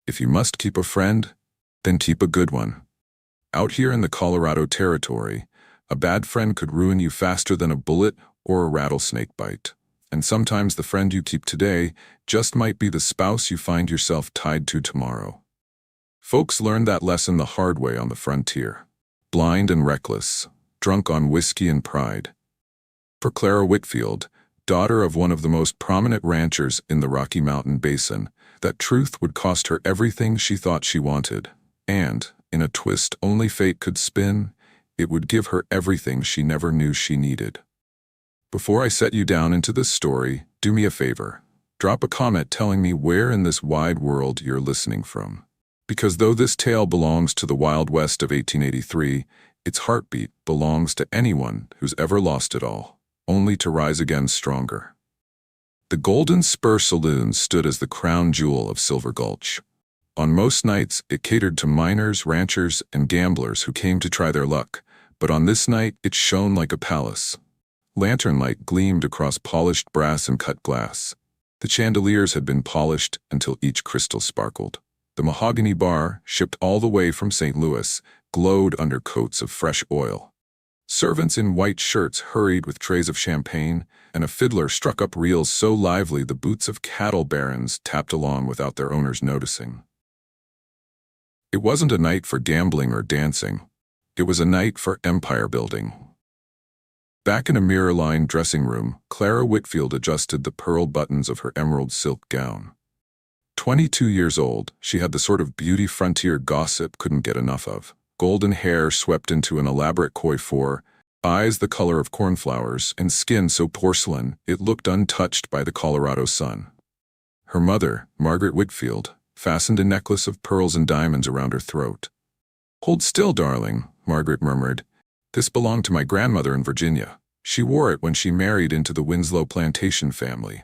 If you must keep a friend, then keep a good one. Out here in the Colorado territory, a bad friend could ruin you faster than a bullet or a rattlesnake bite. And sometimes the friend you keep today just might be the spouse you find yourself tied to tomorrow. Folks learned that lesson the hard way on the frontier. Blind and reckless, drunk on whiskey and pride. For Clara Whitfield, daughter of one of the most prominent ranchers in the Rocky Mountain Basin, that truth would cost her everything she thought she wanted. And, in a twist only fate could spin, it would give her everything she never knew she needed. Before I set you down into this story, do me a favor. Drop a comment telling me where in this wide world you're listening from. Because though this tale belongs to the Wild West of 1883, its heartbeat belongs to anyone who's ever lost it all, only to rise again stronger. The Golden Spur Saloon stood as the crown jewel of Silver Gulch. On most nights, it catered to miners, ranchers, and gamblers who came to try their luck, but on this night, it shone like a palace. Lantern light gleamed across polished brass and cut glass. The chandeliers had been polished until each crystal sparkled. The mahogany bar, shipped all the way from St. Louis, glowed under coats of fresh oil. Servants in white shirts hurried with trays of champagne, and a fiddler struck up reels so lively the boots of cattle barons tapped along without their owners noticing. It wasn't a night for gambling or dancing. It was a night for empire building. Back in a mirror-lined dressing room, Clara Whitfield adjusted the pearl buttons of her emerald silk gown. 22 years old, she had the sort of beauty frontier gossip couldn't get enough of. Golden hair swept into an elaborate coiffure, eyes the color of cornflowers, and skin so porcelain it looked untouched by the Colorado sun. Her mother, Margaret Whitfield, fastened a necklace of pearls and diamonds around her throat. "Hold still, darling," Margaret murmured. "This belonged to my grandmother in Virginia. She wore it when she married into the Winslow plantation family.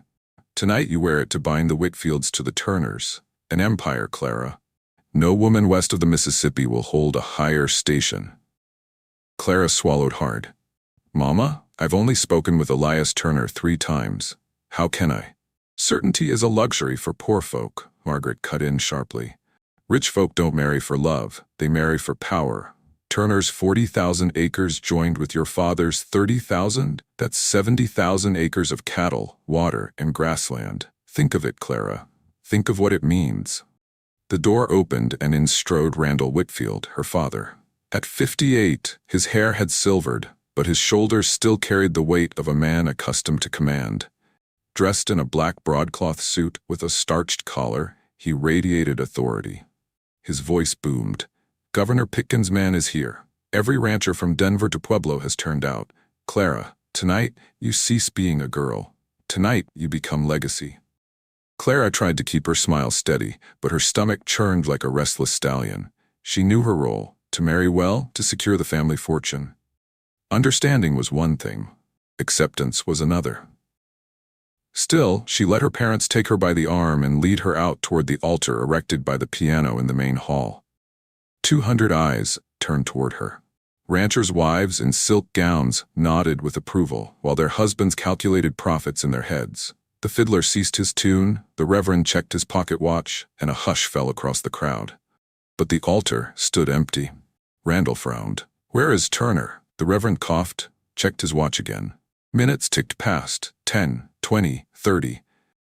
Tonight you wear it to bind the Whitfields to the Turners. An empire, Clara. No woman west of the Mississippi will hold a higher station." Clara swallowed hard. "Mama, I've only spoken with Elias Turner 3 times. How can I?" "Certainty is a luxury for poor folk," Margaret cut in sharply. "Rich folk don't marry for love, they marry for power. Turner's 40,000 acres joined with your father's 30,000? That's 70,000 acres of cattle, water, and grassland. Think of it, Clara. Think of what it means." The door opened and in strode Randall Whitfield, her father. At 58, his hair had silvered, but his shoulders still carried the weight of a man accustomed to command. Dressed in a black broadcloth suit with a starched collar, he radiated authority. His voice boomed. "Governor Pitkin's man is here. Every rancher from Denver to Pueblo has turned out. Clara, tonight you cease being a girl. Tonight you become legacy." Clara tried to keep her smile steady, but her stomach churned like a restless stallion. She knew her role: to marry well, to secure the family fortune. Understanding was one thing. Acceptance was another. Still, she let her parents take her by the arm and lead her out toward the altar erected by the piano in the main hall. 200 eyes turned toward her. Ranchers' wives in silk gowns nodded with approval, while their husbands calculated profits in their heads. The fiddler ceased his tune, the reverend checked his pocket watch, and a hush fell across the crowd. But the altar stood empty. Randall frowned. "Where is Turner?" The reverend coughed, checked his watch again. Minutes ticked past, 10, 20, 30.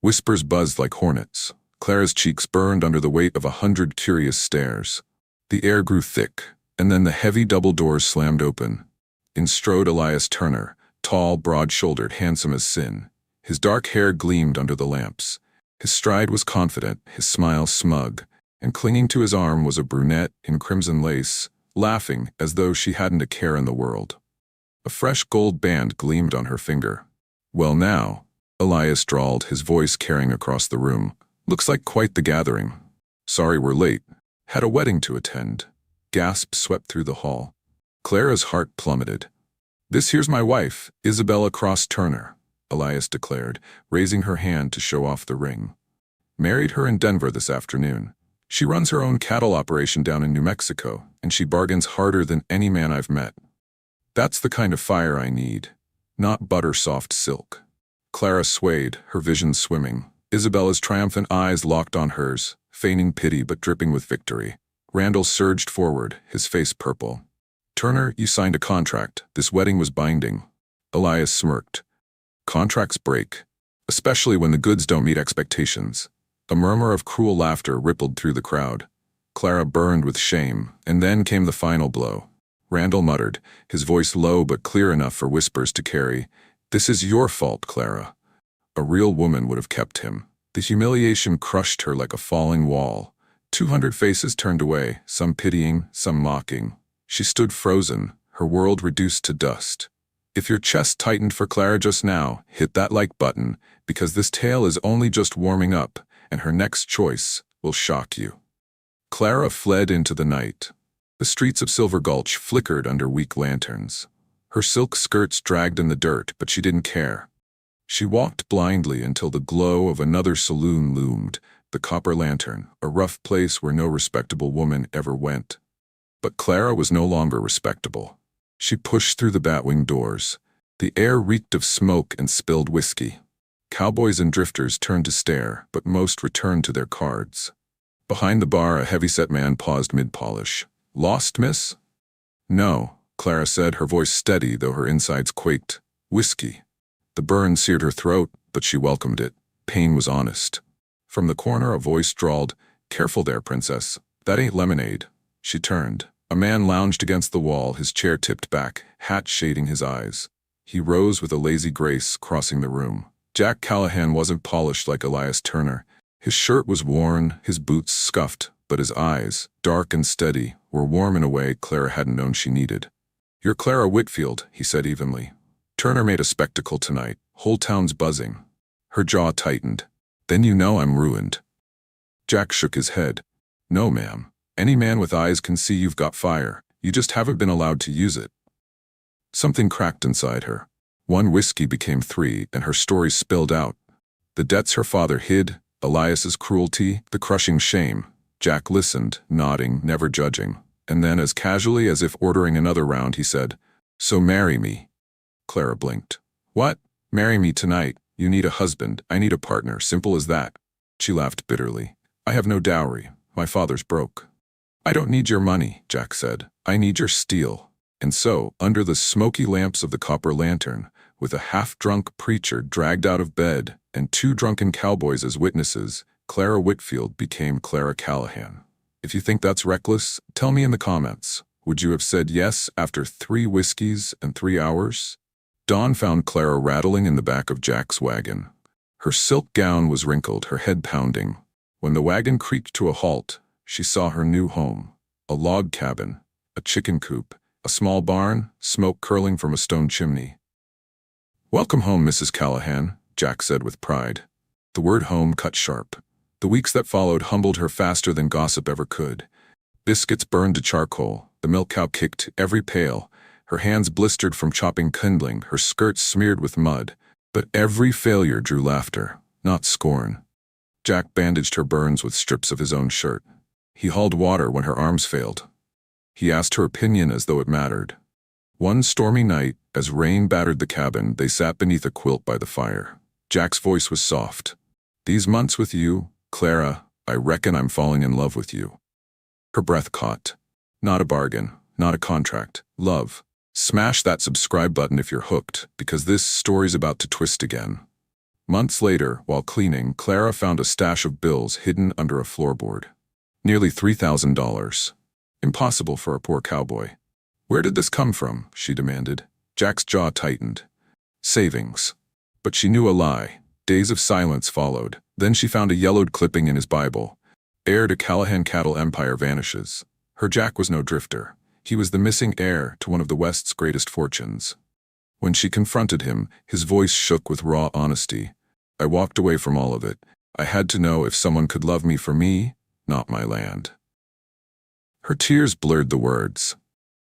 Whispers buzzed like hornets. Clara's cheeks burned under the weight of 100 curious stares. The air grew thick, and then the heavy double doors slammed open. In strode Elias Turner, tall, broad-shouldered, handsome as sin. His dark hair gleamed under the lamps. His stride was confident, his smile smug, and clinging to his arm was a brunette in crimson lace, laughing as though she hadn't a care in the world. A fresh gold band gleamed on her finger. "Well now," Elias drawled, his voice carrying across the room. "Looks like quite the gathering. Sorry we're late. Had a wedding to attend." Gasps swept through the hall. Clara's heart plummeted. "This here's my wife, Isabella Cross Turner," Elias declared, raising her hand to show off the ring. "Married her in Denver this afternoon. She runs her own cattle operation down in New Mexico, and she bargains harder than any man I've met. That's the kind of fire I need, not butter-soft silk." Clara swayed, her vision swimming. Isabella's triumphant eyes locked on hers, feigning pity but dripping with victory. Randall surged forward, his face purple. "Turner, you signed a contract. This wedding was binding." Elias smirked. "Contracts break, especially when the goods don't meet expectations." A murmur of cruel laughter rippled through the crowd. Clara burned with shame, and then came the final blow. Randall muttered, his voice low but clear enough for whispers to carry, "This is your fault, Clara." A real woman would have kept him. The humiliation crushed her like a falling wall. 200 faces turned away, some pitying, some mocking. She stood frozen, her world reduced to dust. If your chest tightened for Clara just now, hit that like button, because this tale is only just warming up, and her next choice will shock you. Clara fled into the night. The streets of Silver Gulch flickered under weak lanterns. Her silk skirts dragged in the dirt, but she didn't care. She walked blindly until the glow of another saloon loomed, the Copper Lantern, a rough place where no respectable woman ever went. But Clara was no longer respectable. She pushed through the batwing doors. The air reeked of smoke and spilled whiskey. Cowboys and drifters turned to stare, but most returned to their cards. Behind the bar, a heavy-set man paused mid-polish. "Lost, miss?" "No," Clara said, her voice steady though her insides quaked. "Whiskey." The burn seared her throat, but she welcomed it. Pain was honest. From the corner a voice drawled, "Careful there, princess. That ain't lemonade." She turned. A man lounged against the wall, his chair tipped back, hat shading his eyes. He rose with a lazy grace, crossing the room. Jack Callahan wasn't polished like Elias Turner. His shirt was worn, his boots scuffed, but his eyes, dark and steady, were warm in a way Clara hadn't known she needed. "You're Clara Whitfield," he said evenly. "Turner made a spectacle tonight. Whole town's buzzing." Her jaw tightened. "Then you know I'm ruined." Jack shook his head. "No, ma'am. Any man with eyes can see you've got fire. You just haven't been allowed to use it." Something cracked inside her. One whiskey became 3, and her story spilled out. The debts her father hid, Elias's cruelty, the crushing shame. Jack listened, nodding, never judging. And then, as casually as if ordering another round, he said, "So marry me." Clara blinked. "What? Marry me tonight? You need a husband. I need a partner. Simple as that." She laughed bitterly. "I have no dowry. My father's broke." "I don't need your money," Jack said. "I need your steel." And so, under the smoky lamps of the Copper Lantern, with a half-drunk preacher dragged out of bed and 2 drunken cowboys as witnesses, Clara Whitfield became Clara Callahan. If you think that's reckless, tell me in the comments. Would you have said yes after 3 whiskeys and 3 hours? Dawn found Clara rattling in the back of Jack's wagon. Her silk gown was wrinkled, her head pounding. When the wagon creaked to a halt, she saw her new home. A log cabin, a chicken coop, a small barn, smoke curling from a stone chimney. "Welcome home, Mrs. Callahan," Jack said with pride. The word home cut sharp. The weeks that followed humbled her faster than gossip ever could. Biscuits burned to charcoal, the milk cow kicked every pail, her hands blistered from chopping kindling, her skirts smeared with mud. But every failure drew laughter, not scorn. Jack bandaged her burns with strips of his own shirt. He hauled water when her arms failed. He asked her opinion as though it mattered. One stormy night, as rain battered the cabin, they sat beneath a quilt by the fire. Jack's voice was soft. "These months with you, Clara, I reckon I'm falling in love with you." Her breath caught. Not a bargain, not a contract. Love. Smash that subscribe button if you're hooked, because this story's about to twist again. Months later, while cleaning, Clara found a stash of bills hidden under a floorboard. Nearly $3,000. Impossible for a poor cowboy. "Where did this come from?" she demanded. Jack's jaw tightened. "Savings." But she knew a lie. Days of silence followed. Then she found a yellowed clipping in his Bible. "Heir to Callahan cattle empire vanishes." Her Jack was no drifter. He was the missing heir to one of the West's greatest fortunes. When she confronted him, his voice shook with raw honesty. "I walked away from all of it. I had to know if someone could love me for me, not my land." Her tears blurred the words.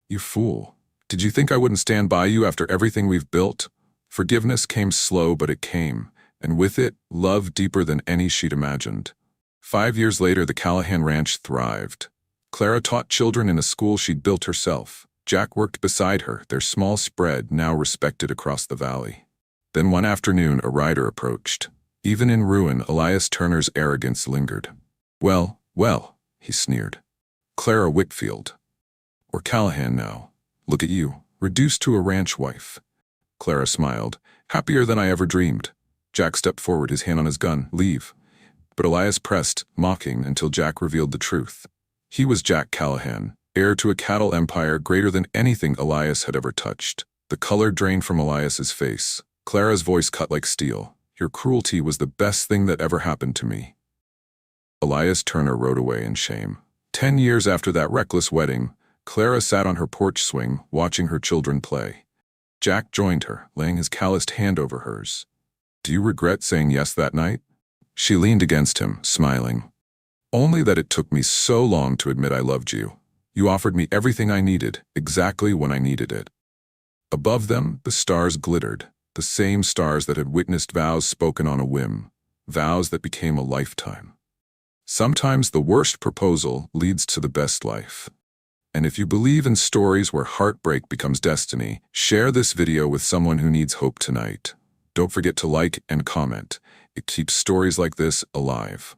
"You fool. Did you think I wouldn't stand by you after everything we've built?" Forgiveness came slow, but it came, and with it, love deeper than any she'd imagined. 5 years later, the Callahan Ranch thrived. Clara taught children in a school she'd built herself. Jack worked beside her, their small spread now respected across the valley. Then one afternoon, a rider approached. Even in ruin, Elias Turner's arrogance lingered. Well, well, he sneered. Clara Whitfield. Or Callahan now. Look at you, reduced to a ranch wife. Clara smiled, happier than I ever dreamed. Jack stepped forward, his hand on his gun. Leave. But Elias pressed, mocking, until Jack revealed the truth. He was Jack Callahan, heir to a cattle empire greater than anything Elias had ever touched. The color drained from Elias's face. Clara's voice cut like steel. Your cruelty was the best thing that ever happened to me. Elias Turner rode away in shame. 10 years after that reckless wedding, Clara sat on her porch swing, watching her children play. Jack joined her, laying his calloused hand over hers. Do you regret saying yes that night? She leaned against him, smiling. Only that it took me so long to admit I loved you. You offered me everything I needed, exactly when I needed it. Above them, the stars glittered, the same stars that had witnessed vows spoken on a whim, vows that became a lifetime. Sometimes the worst proposal leads to the best life. And if you believe in stories where heartbreak becomes destiny, share this video with someone who needs hope tonight. Don't forget to like and comment. It keeps stories like this alive.